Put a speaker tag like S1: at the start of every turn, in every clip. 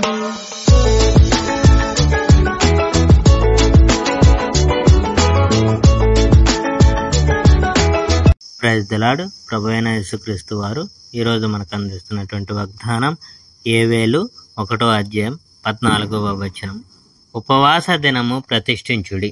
S1: Praise the lord. ప్రభువైన యేసుక్రీస్తు వారు ఈరోజు మనకు అందిస్తున్నటువంటి వాగ్దానం యోవేలు 1:14. ఉపవాస దినము ప్రతిష్ఠించుడి.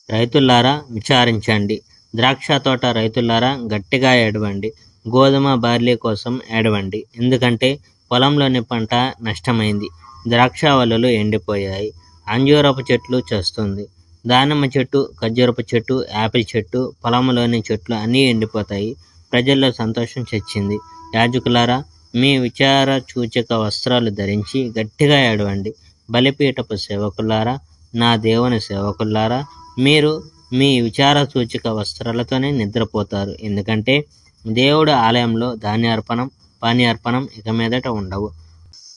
S1: రైతులారా విచారించండి, ద్రాక్ష తోట రైతులారా గట్టిగా ఏడవండి, గోధుమ బార్లీ కోసం ఏడవండి. ఎందుకంటే పొలంలోని పంట నష్టమైంది, ద్రాక్షావల్లులు ఎండిపోయాయి, అంజూరపు చెట్లు చేస్తుంది, దానిమ్మ చెట్టు, ఖర్జూరపు చెట్టు, యాపిల్ చెట్టు, పొలంలోని చెట్లు అన్నీ ఎండిపోతాయి. ప్రజల్లో సంతోషం చచ్చింది. యాజకులారా మీ విచార సూచక వస్త్రాలు ధరించి గట్టిగా ఏడవండి. బలిపీఠపు సేవకులారా, నా దేవుని సేవకులారా, మీరు మీ విచార సూచక వస్త్రాలతోనే నిద్రపోతారు. ఎందుకంటే దేవుడు ఆలయంలో ధాన్యార్పణం, పానీయార్పణం ఇక మీదట ఉండవు.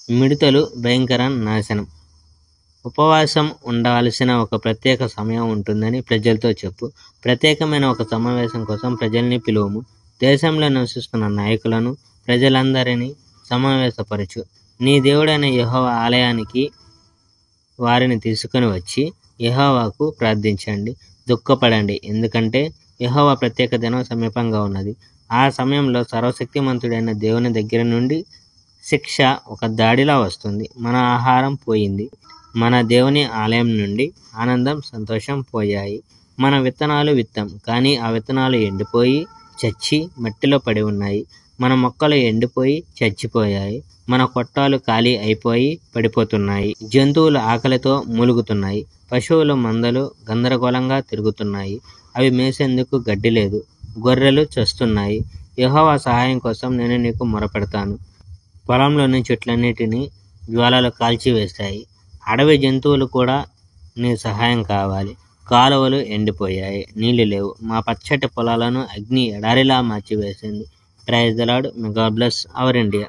S1: మిడతలు భయంకర నాశనం. ఉపవాసం ఉండవలసిన ఒక ప్రత్యేక సమయం ఉంటుందని ప్రజలతో చెప్పు. ప్రత్యేకమైన ఒక సమావేశం కోసం ప్రజల్ని పిలువము. దేశంలో నివసిస్తున్న నాయకులను, ప్రజలందరినీ సమావేశపరచు. నీ దేవుడైన యెహోవా ఆలయానికి వారిని తీసుకుని వచ్చి యెహోవాకు ప్రార్థించండి, దుఃఖపడండి. ఎందుకంటే యెహోవా ప్రత్యేక దినం సమీపంగా ఉన్నది. ఆ సమయంలో సర్వశక్తిమంతుడైన దేవుని దగ్గర నుండి శిక్ష ఒక దాడిలా వస్తుంది. మన ఆహారం పోయింది, మన దేవుని ఆలయం నుండి ఆనందం, సంతోషం పోయాయి. మన విత్తనాలు విత్తాం, కానీ ఆ విత్తనాలు ఎండిపోయి చచ్చి మట్టిలో పడి ఉన్నాయి. మన మొక్కలు ఎండిపోయి చచ్చిపోయాయి. మన కొట్టాలు ఖాళీ అయిపోయి పడిపోతున్నాయి. జంతువులు ఆకలితో మూలుగుతున్నాయి. పశువులు మందలు గందరగోళంగా తిరుగుతున్నాయి. అవి మేసేందుకు గడ్డి లేదు. గొర్రెలు చస్తున్నాయి. యెహోవా సహాయం కోసం నేను నీకు మొరపెడతాను. పొలంలోని చెట్లన్నిటినీ జ్వాలలు కాల్చివేశాయి. అడవి జంతువులు కూడా నీ సహాయం కావాలి. కాలువలు ఎండిపోయాయి, నీళ్లు లేవు. మా పచ్చటి పొలాలను అగ్ని ఎడారిలా మార్చివేసింది. Praise the Lord. May God bless our India.